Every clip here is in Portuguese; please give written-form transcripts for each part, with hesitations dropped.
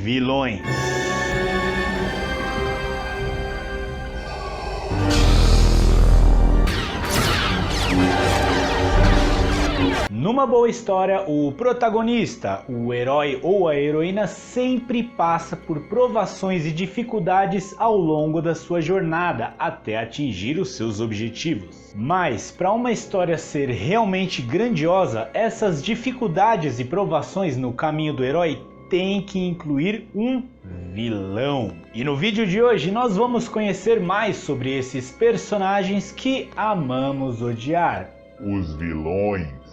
vilões. Numa boa história, o protagonista, o herói ou a heroína sempre passa por provações e dificuldades ao longo da sua jornada até atingir os seus objetivos. Mas, para uma história ser realmente grandiosa, essas dificuldades e provações no caminho do herói tem que incluir um vilão. E no vídeo de hoje nós vamos conhecer mais sobre esses personagens que amamos odiar. Os vilões.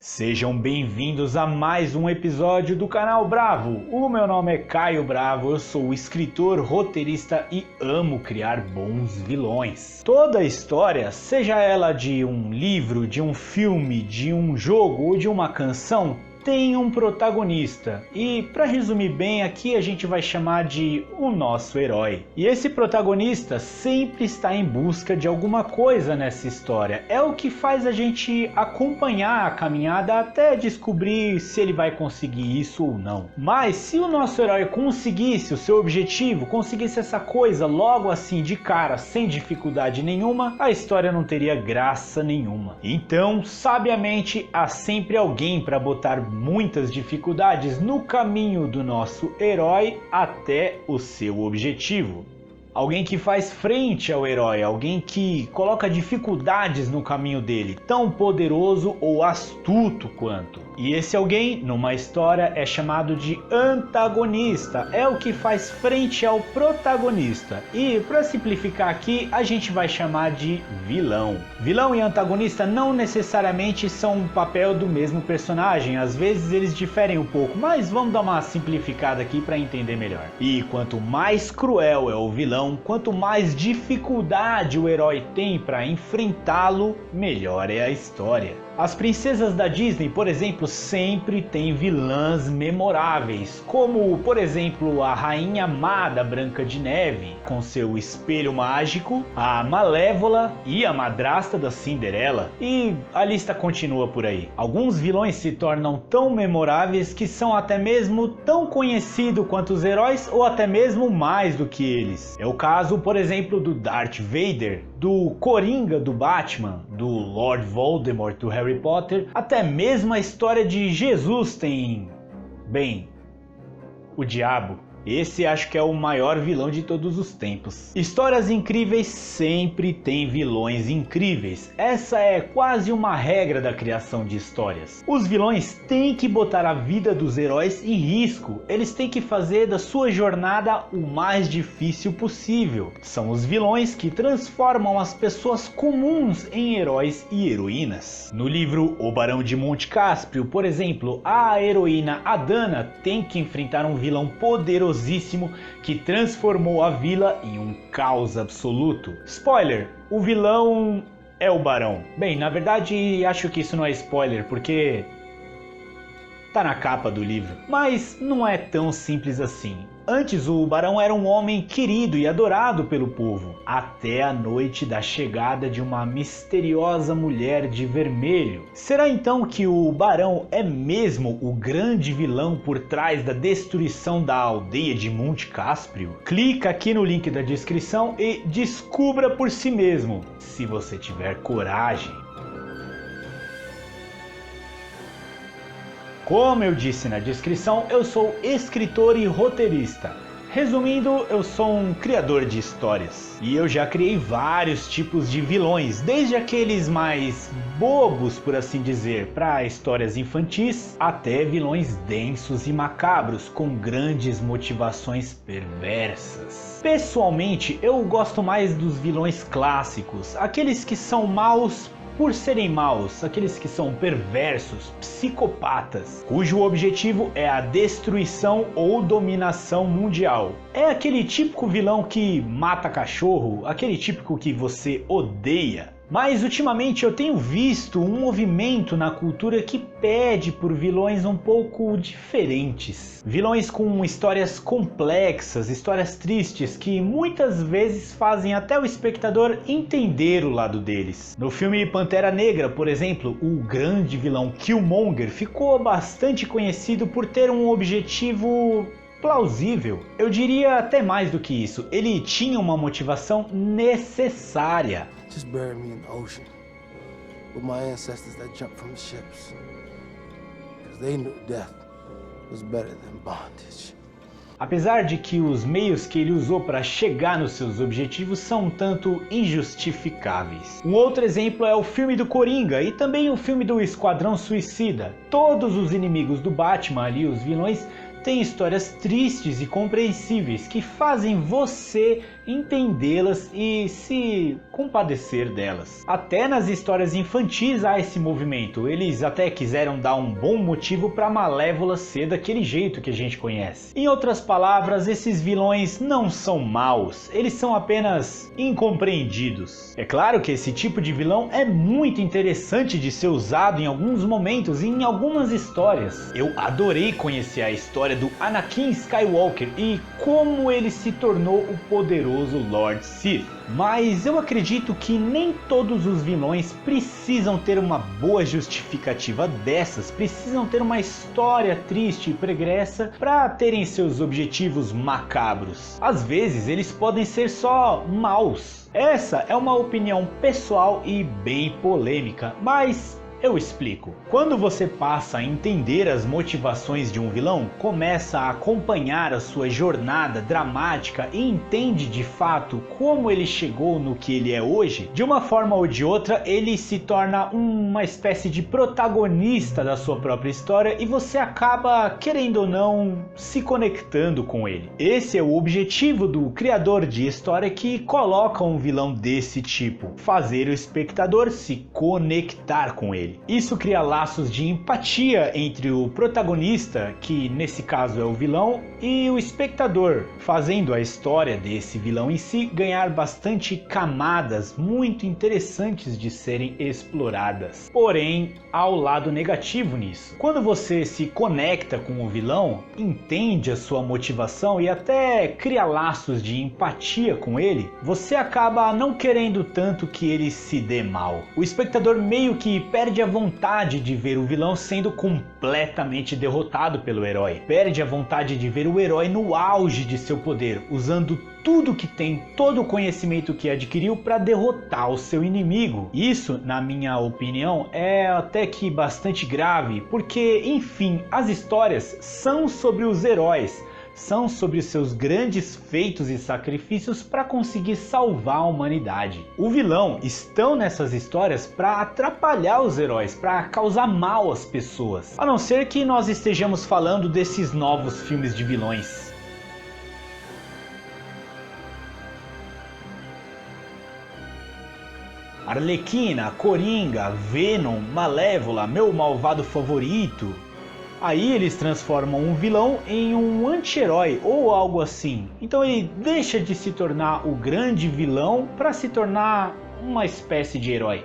Sejam bem-vindos a mais um episódio do canal Bravo. O meu nome é Caio Bravo, eu sou escritor, roteirista e amo criar bons vilões. Toda história, seja ela de um livro, de um filme, de um jogo ou de uma canção, tem um protagonista, e para resumir bem aqui a gente vai chamar de o nosso herói. E esse protagonista sempre está em busca de alguma coisa nessa história, é o que faz a gente acompanhar a caminhada até descobrir se ele vai conseguir isso ou não. Mas se o nosso herói conseguisse o seu objetivo, conseguisse essa coisa logo assim de cara, sem dificuldade nenhuma, a história não teria graça nenhuma. Então, sabiamente, há sempre alguém para botar muitas dificuldades no caminho do nosso herói até o seu objetivo. Alguém que faz frente ao herói, alguém que coloca dificuldades no caminho dele, tão poderoso ou astuto quanto. E esse alguém, numa história, é chamado de antagonista, é o que faz frente ao protagonista. E para simplificar aqui, a gente vai chamar de vilão. Vilão e antagonista não necessariamente são um papel do mesmo personagem, às vezes eles diferem um pouco, mas vamos dar uma simplificada aqui para entender melhor. E quanto mais cruel é o vilão, quanto mais dificuldade o herói tem para enfrentá-lo, melhor é a história. As princesas da Disney, por exemplo, sempre têm vilãs memoráveis, como, por exemplo, a Rainha Má da Branca de Neve, com seu espelho mágico, a Malévola e a madrasta da Cinderela, e a lista continua por aí. Alguns vilões se tornam tão memoráveis que são até mesmo tão conhecidos quanto os heróis ou até mesmo mais do que eles. É o caso, por exemplo, do Darth Vader, do Coringa do Batman, do Lord Voldemort do Harry Potter, até mesmo a história de Jesus tem, bem, o diabo. Esse acho que é o maior vilão de todos os tempos. Histórias incríveis sempre têm vilões incríveis. Essa é quase uma regra da criação de histórias. Os vilões têm que botar a vida dos heróis em risco. Eles têm que fazer da sua jornada o mais difícil possível. São os vilões que transformam as pessoas comuns em heróis e heroínas. No livro O Barão de Monte Cáspio, por exemplo, a heroína Adana tem que enfrentar um vilão poderoso que transformou a vila em um caos absoluto. Spoiler, o vilão é o Barão. Bem, na verdade acho que isso não é spoiler, porque tá na capa do livro. Mas não é tão simples assim. Antes o Barão era um homem querido e adorado pelo povo, até a noite da chegada de uma misteriosa mulher de vermelho. Será então que o Barão é mesmo o grande vilão por trás da destruição da aldeia de Monte Cáspio? Clica aqui no link da descrição e descubra por si mesmo, se você tiver coragem. Como eu disse na descrição, eu sou escritor e roteirista. Resumindo, eu sou um criador de histórias. E eu já criei vários tipos de vilões, desde aqueles mais bobos, por assim dizer, para histórias infantis, até vilões densos e macabros, com grandes motivações perversas. Pessoalmente, eu gosto mais dos vilões clássicos, aqueles que são maus por serem maus, aqueles que são perversos, psicopatas, cujo objetivo é a destruição ou dominação mundial. qual? É aquele típico vilão que mata cachorro, aquele típico que você odeia. Mas ultimamente eu tenho visto um movimento na cultura que pede por vilões um pouco diferentes. Vilões com histórias complexas, histórias tristes que muitas vezes fazem até o espectador entender o lado deles. No filme Pantera Negra, por exemplo, o grande vilão Killmonger ficou bastante conhecido por ter um objetivo plausível. Eu diria até mais do que isso, ele tinha uma motivação necessária. Just bury me in the ocean with my ancestors that jumped from the ships, because they knew death was better than bondage. Apesar de que os meios que ele usou para chegar nos seus objetivos são um tanto injustificáveis. Um outro exemplo é o filme do Coringa e também o filme do Esquadrão Suicida. Todos os inimigos do Batman ali, os vilões, têm histórias tristes e compreensíveis que fazem você entendê-las e se compadecer delas. Até nas histórias infantis há esse movimento. Eles até quiseram dar um bom motivo para Malévola ser daquele jeito que a gente conhece. Em outras palavras, esses vilões não são maus, eles são apenas incompreendidos. É claro que esse tipo de vilão é muito interessante de ser usado em alguns momentos e em algumas histórias. Eu adorei conhecer a história do Anakin Skywalker e como ele se tornou o poderoso Lord Sith. Mas eu acredito que nem todos os vilões precisam ter uma boa justificativa dessas, precisam ter uma história triste e pregressa para terem seus objetivos macabros. Às vezes eles podem ser só maus. Essa é uma opinião pessoal e bem polêmica, mas eu explico. Quando você passa a entender as motivações de um vilão, começa a acompanhar a sua jornada dramática e entende de fato como ele chegou no que ele é hoje, de uma forma ou de outra ele se torna uma espécie de protagonista da sua própria história e você acaba, querendo ou não, se conectando com ele. Esse é o objetivo do criador de história que coloca um vilão desse tipo, fazer o espectador se conectar com ele. Isso cria laços de empatia entre o protagonista, que nesse caso é o vilão, e o espectador, fazendo a história desse vilão em si ganhar bastante camadas muito interessantes de serem exploradas. Porém, há o lado negativo nisso. Quando você se conecta com o vilão, entende a sua motivação e até cria laços de empatia com ele, você acaba não querendo tanto que ele se dê mal. O espectador meio que perde a vontade de ver o vilão sendo completamente derrotado pelo herói. Perde a vontade de ver o herói no auge de seu poder, usando tudo que tem, todo o conhecimento que adquiriu para derrotar o seu inimigo. Isso, na minha opinião, é até que bastante grave, porque, enfim, as histórias são sobre os heróis, são sobre os seus grandes feitos e sacrifícios para conseguir salvar a humanidade. O vilão estão nessas histórias para atrapalhar os heróis, para causar mal às pessoas, a não ser que nós estejamos falando desses novos filmes de vilões. Arlequina, Coringa, Venom, Malévola, meu malvado favorito. Aí eles transformam um vilão em um anti-herói ou algo assim. Então ele deixa de se tornar o grande vilão para se tornar uma espécie de herói.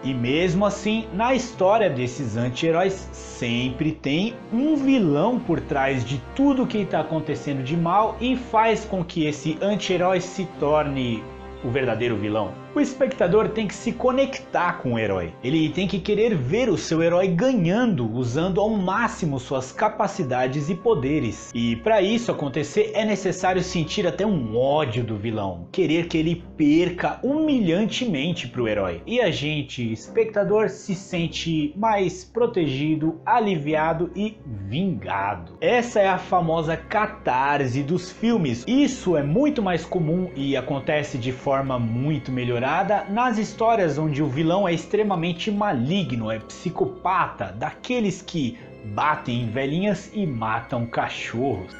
E mesmo assim, na história desses anti-heróis sempre tem um vilão por trás de tudo que está acontecendo de mal e faz com que esse anti-herói se torne o verdadeiro vilão. O espectador tem que se conectar com o herói. Ele tem que querer ver o seu herói ganhando, usando ao máximo suas capacidades e poderes. E para isso acontecer é necessário sentir até um ódio do vilão, querer que ele perca humilhantemente para o herói. E a gente, espectador, se sente mais protegido, aliviado e vingado. Essa é a famosa catarse dos filmes. Isso é muito mais comum e acontece de forma muito melhorada nas histórias onde o vilão é extremamente maligno, é psicopata, daqueles que batem em velhinhas e matam cachorros.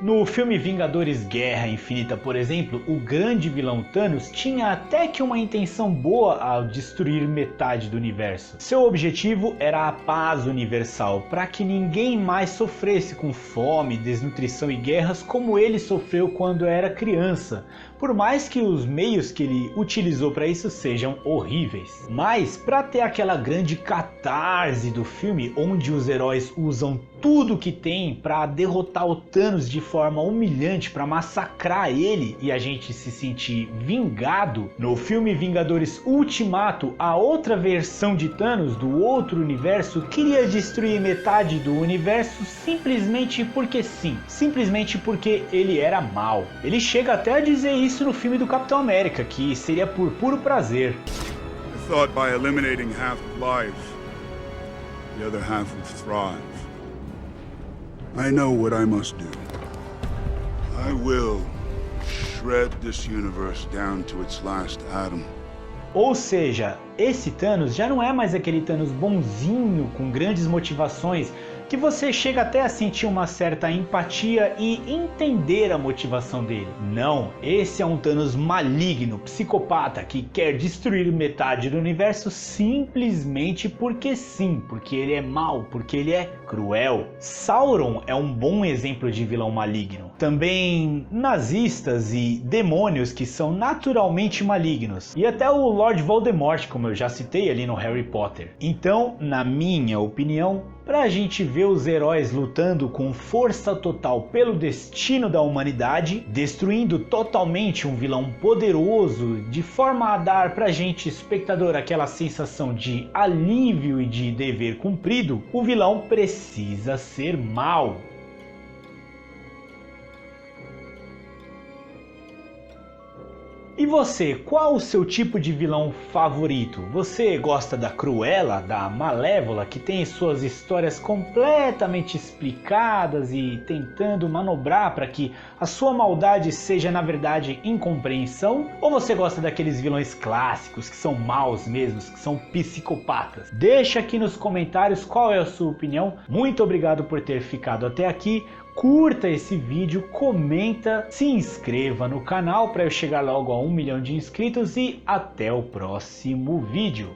No filme Vingadores Guerra Infinita, por exemplo, o grande vilão Thanos tinha até que uma intenção boa ao destruir metade do universo. Seu objetivo era a paz universal, para que ninguém mais sofresse com fome, desnutrição e guerras como ele sofreu quando era criança, por mais que os meios que ele utilizou para isso sejam horríveis. Mas para ter aquela grande catarse do filme, onde os heróis usam tudo que tem para derrotar o Thanos de forma humilhante, para massacrar ele e a gente se sentir vingado, no filme Vingadores Ultimato, a outra versão de Thanos do outro universo queria destruir metade do universo simplesmente porque sim, simplesmente porque ele era mau. Ele chega até a dizer isso no filme do Capitão América, que seria por puro prazer. I thought by eliminating half of life, the other half would thrive. I know what I must do. I will shred this universe down to its last atom. Ou seja, esse Thanos já não é mais aquele Thanos bonzinho, com grandes motivações, que você chega até a sentir uma certa empatia e entender a motivação dele. Não, esse é um Thanos maligno, psicopata, que quer destruir metade do universo simplesmente porque sim, porque ele é mau, porque ele é cruel. Sauron é um bom exemplo de vilão maligno. Também nazistas e demônios que são naturalmente malignos. E até o Lord Voldemort, como eu já citei ali no Harry Potter. Então, na minha opinião, pra gente ver os heróis lutando com força total pelo destino da humanidade, destruindo totalmente um vilão poderoso, de forma a dar pra gente, espectador, aquela sensação de alívio e de dever cumprido, o vilão precisa ser mau. E você, qual o seu tipo de vilão favorito? Você gosta da Cruella, da Malévola, que tem suas histórias completamente explicadas e tentando manobrar para que a sua maldade seja na verdade incompreensão? Ou você gosta daqueles vilões clássicos que são maus mesmos, que são psicopatas? Deixa aqui nos comentários qual é a sua opinião. Muito obrigado por ter ficado até aqui. Curta esse vídeo, comenta, se inscreva no canal para eu chegar logo a 1 milhão de inscritos e até o próximo vídeo.